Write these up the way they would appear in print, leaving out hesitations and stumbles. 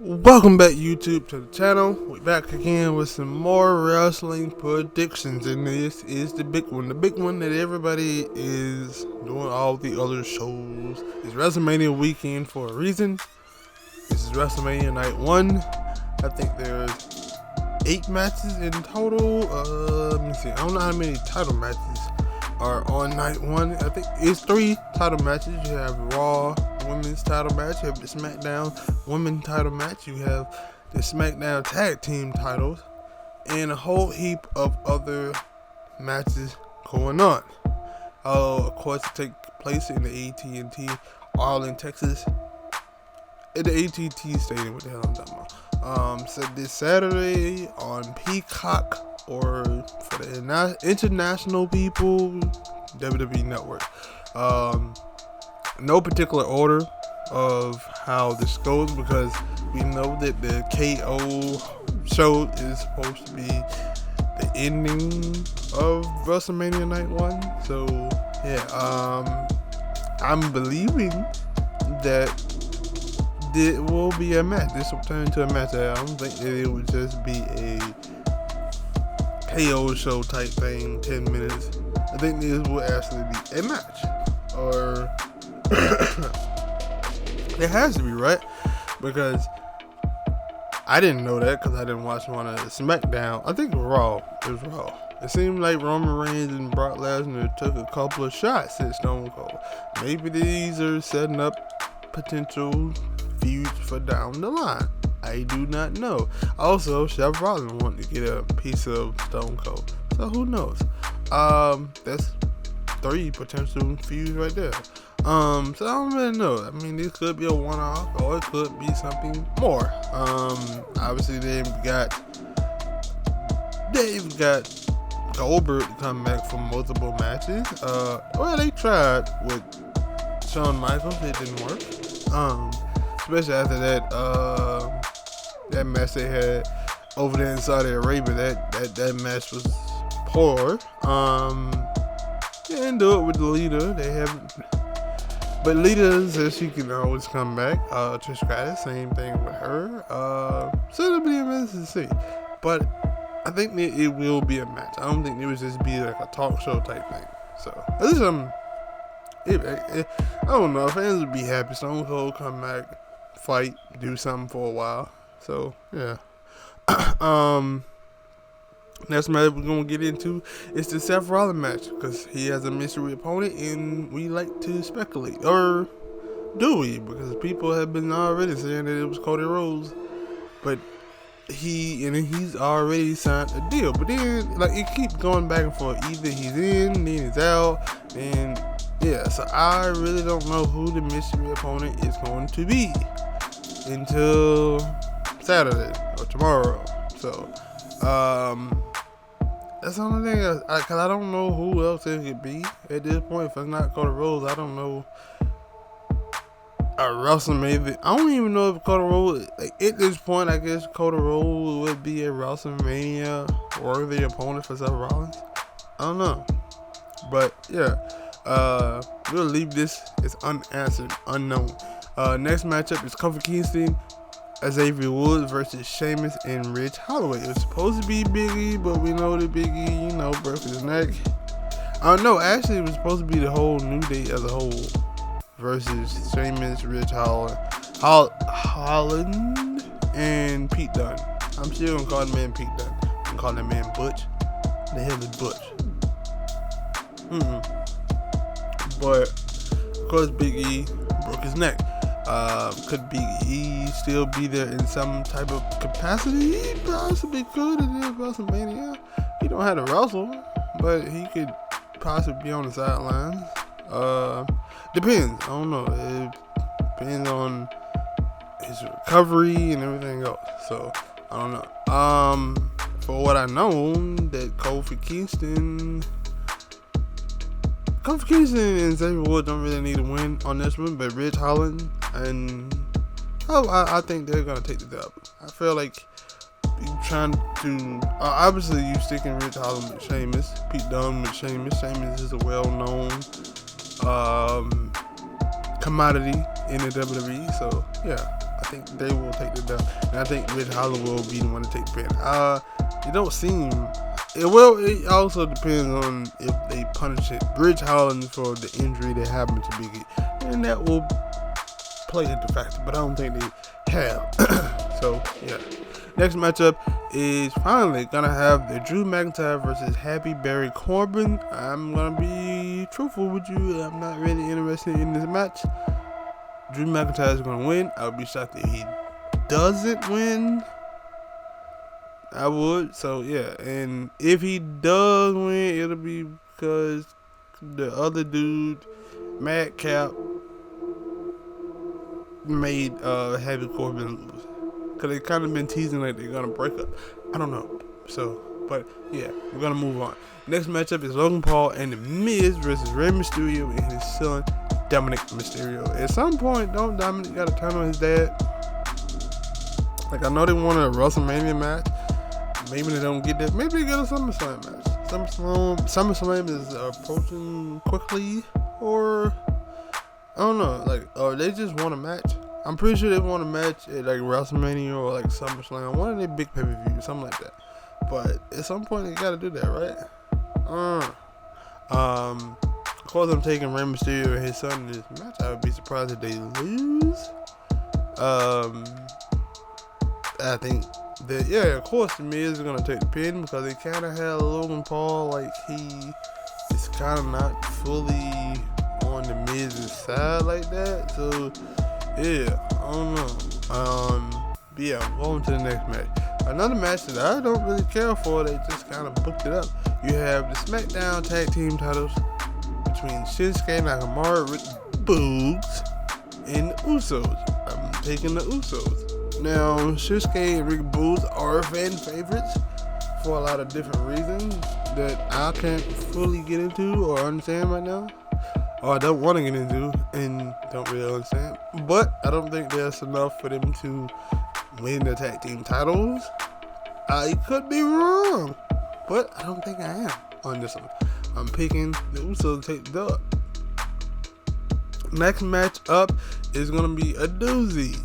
Welcome back, YouTube, to the channel. We're back again with some more wrestling predictions, and this is the big one that everybody is doing. All the other shows. It's WrestleMania weekend for a reason. This is WrestleMania night 1. I think there's 8 matches in total. Let me see. I don't know how many title matches are on night 1. I think it's 3 title matches. You have Raw women's title match, you have the SmackDown women's title match, you have the SmackDown tag team titles, and a whole heap of other matches going on. Of course, it take place in the AT&T Arlington, Texas, at the AT&T Stadium. What the hell I'm talking about? So this Saturday on Peacock, or for the international people, WWE Network. No particular order of how this goes, because we know that the KO show is supposed to be the ending of WrestleMania night 1. So yeah, I'm believing that there will be a match. This will turn into a match. I don't think that it would just be a KO show type thing, 10 minutes. I think this will actually be a match, or it has to be, right? Because I didn't know that, because I didn't watch one of the SmackDown. I think Raw. It was Raw. It seemed like Roman Reigns and Brock Lesnar took a couple of shots at Stone Cold. Maybe these are setting up potential feuds for down the line. I do not know. Also, Seth Rollins wanted to get a piece of Stone Cold, so who knows? That's 3 potential feuds right there. So I don't really know. I mean, this could be a one-off, or it could be something more. Obviously they've got Goldberg to come back for multiple matches. Well, they tried with Shawn Michaels, it didn't work. Especially after that match they had over there in Saudi Arabia. That match was poor. They didn't do it with the leader. They haven't. But Lita says she can always come back. Trish Stratus, same thing with her. So it'll be amazing to see. But I think that it will be a match. I don't think it would just be like a talk show type thing. So at least I don't know. Fans would be happy. Stone Cold come back, fight, do something for a while. So yeah. Next match we're going to get into is the Seth Rollins match, because he has a mystery opponent and we like to speculate. Or do we? Because people have been already saying that it was Cody Rhodes, but he's already signed a deal. But then like it keeps going back and forth. Either he's in, then he's out, and yeah. So I really don't know who the mystery opponent is going to be until Saturday or tomorrow. So that's the only thing, because I don't know who else it could be at this point. If it's not Cody Rhodes, I don't know. WrestleMania, I don't even know if Cody Rhodes, like, at this point, I guess Cody Rhodes would be a WrestleMania worthy opponent for Seth Rollins. I don't know. But yeah, we'll leave this as unanswered, unknown. Next matchup is Kofi Kingston, Xavier Woods versus Sheamus and Ridge Holloway. It was supposed to be Big E, but we know that Big E, broke his neck. No, actually it was supposed to be the whole New Day as a whole versus Sheamus, Ridge Holland, and Pete Dunne. I'm still gonna call the man Pete Dunne. I'm gonna call that man Butch. The hell is Butch? But of course Big E broke his neck. Could Big E still be there in some type of capacity? He possibly could in WrestleMania. He don't have to wrestle, but he could possibly be on the sidelines. Depends. I don't know. It depends on his recovery and everything else. So I don't know. For what I know, that Kofi Kingston and Xavier Woods don't really need a win on this one, but Ridge Holland and I think they're gonna take the dub. I feel like you trying to obviously you sticking Ridge Holland with Sheamus, Pete Dunne with Sheamus. Sheamus is a well-known commodity in the WWE, so yeah, I think they will take the dub, and I think Ridge Holland will be the one to take the pin. It don't seem. It also depends on if they punish it. Ridge Holland for the injury that happened to Biggie, and that will play into factor. But I don't think they have. So yeah. Next matchup is finally gonna have the Drew McIntyre versus Happy Barry Corbin. I'm gonna be truthful with you. I'm not really interested in this match. Drew McIntyre is gonna win. I would be shocked if he doesn't win. I would. So yeah, and if he does win, it'll be because the other dude, Madcap, made Happy Corbin lose. Because they kind of been teasing like they're going to break up. I don't know. So, but yeah, we're going to move on. Next matchup is Logan Paul and The Miz versus Rey Mysterio and his son, Dominic Mysterio. At some point, don't Dominic got to turn on his dad? Like, I know they wanted a WrestleMania match. Maybe they don't get that. Maybe they get a SummerSlam match. SummerSlam is approaching quickly. Or, I don't know. Like, or they just want a match. I'm pretty sure they want a match at like WrestleMania or like SummerSlam, one of their big pay-per-views, something like that. But at some point they gotta do that, right? Of course I'm taking Rey Mysterio and his son in this match. I would be surprised if they lose. I think that of course The Miz is gonna take the pin because they kinda had Logan Paul like he is kinda not fully on The Miz's side like that. So yeah, I don't know. But yeah, I'm going to the next match. Another match that I don't really care for, they just kind of booked it up. You have the SmackDown Tag Team titles between Shinsuke Nakamura, Rick Boogs, and the Usos. I'm taking the Usos. Now, Shinsuke and Rick Boogs are fan favorites for a lot of different reasons that I can't fully get into or understand right now. Or I don't want to get into and don't really understand. But I don't think that's enough for them to win the tag team titles. I could be wrong, but I don't think I am on this one. I'm picking the Usos to take the dub. Next match up is going to be a doozy.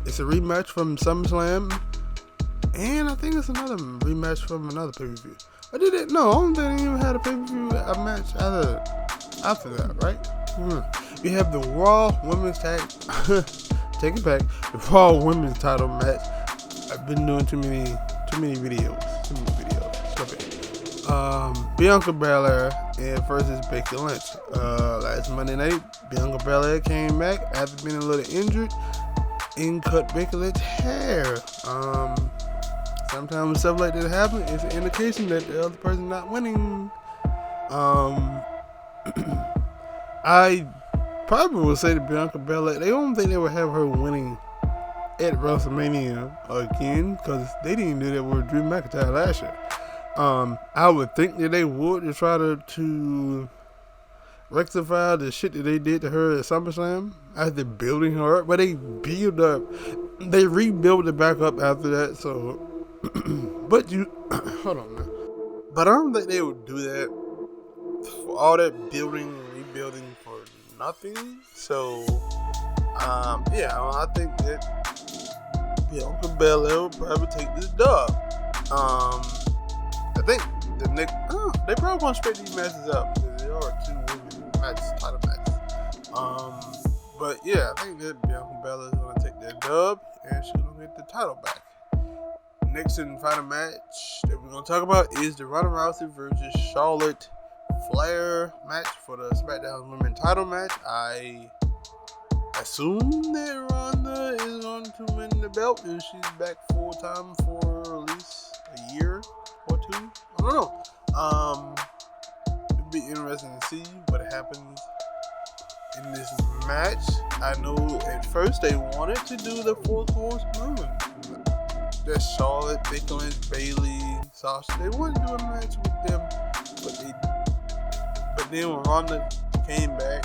It's a rematch from SummerSlam. And I think it's another rematch from another pay-per-view. I don't think they even had a pay-per-view match after that, right? We have the Raw Women's Tag. Take it back. The Raw Women's Title match. I've been doing too many videos. Okay. Bianca Belair and versus Becky Lynch. Last Monday night, Bianca Belair came back after being a little injured and cut Becky Lynch's hair. Sometimes when stuff like that happens, it's an indication that the other person not winning. I probably would say to Bianca Belair, they don't think they would have her winning at WrestleMania again because they didn't do that with Drew McIntyre last year. I would think that they would to try to rectify the shit that they did to her at SummerSlam after building her up, but they rebuilt it back up after that. So, but hold on, man. But I don't think they would do that for all that building and rebuilding for nothing. So, I think that Bianca Belair will probably take this dub. I think they probably want to straight these matches up because there are two women matches, title matches. But yeah, I think that Bianca Belair is going to take that dub and she's going to get the title back. Next and final match that we're going to talk about is the Ronda Rousey versus Charlotte Flair match for the SmackDown Women's title match. I assume that Ronda is going to win the belt and she's back full time for at least a year or two. I don't know. It'd be interesting to see what happens in this match. I know at first they wanted to do the Four Horsemen. That's Charlotte, Becky Lynch, Bayley, Sasha. They wanted to do a match with them, but then when Ronda came back,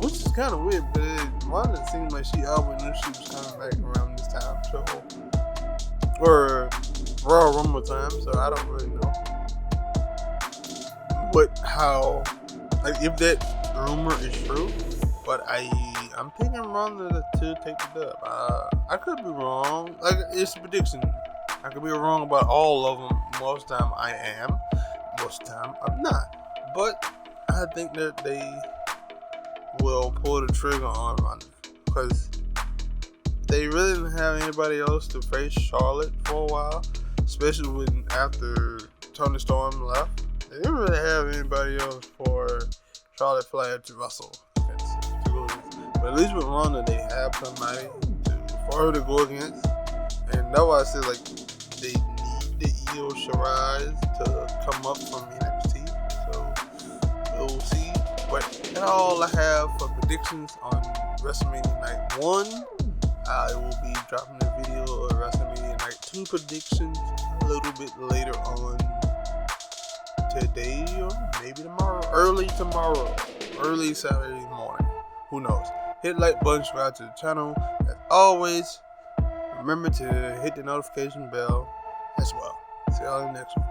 which is kind of weird, but Ronda seemed like she always knew she was coming back around this time, so or Royal Rumble time. So I don't really know, but if that rumor is true, but I I'm picking Ronda to take the dub. I could be wrong. Like, it's a prediction. I could be wrong about all of them. Most of the time I am. Most of the time I'm not. But I think that they will pull the trigger on Ronda, because they really didn't have anybody else to face Charlotte for a while, especially when after Toni Storm left. They didn't really have anybody else for Charlotte Flair to wrestle against. But at least with Ronda, they have somebody for her to go against, and that's why I said, like, they need the Io Shirai to come up from NXT. So we'll see. But that's all I have for predictions on WrestleMania Night 1. I will be dropping a video of WrestleMania Night 2 predictions a little bit later on today, or maybe tomorrow, early Saturday morning. Who knows? Hit the like button, subscribe to the channel. As always, remember to hit the notification bell as well. See y'all in the next one.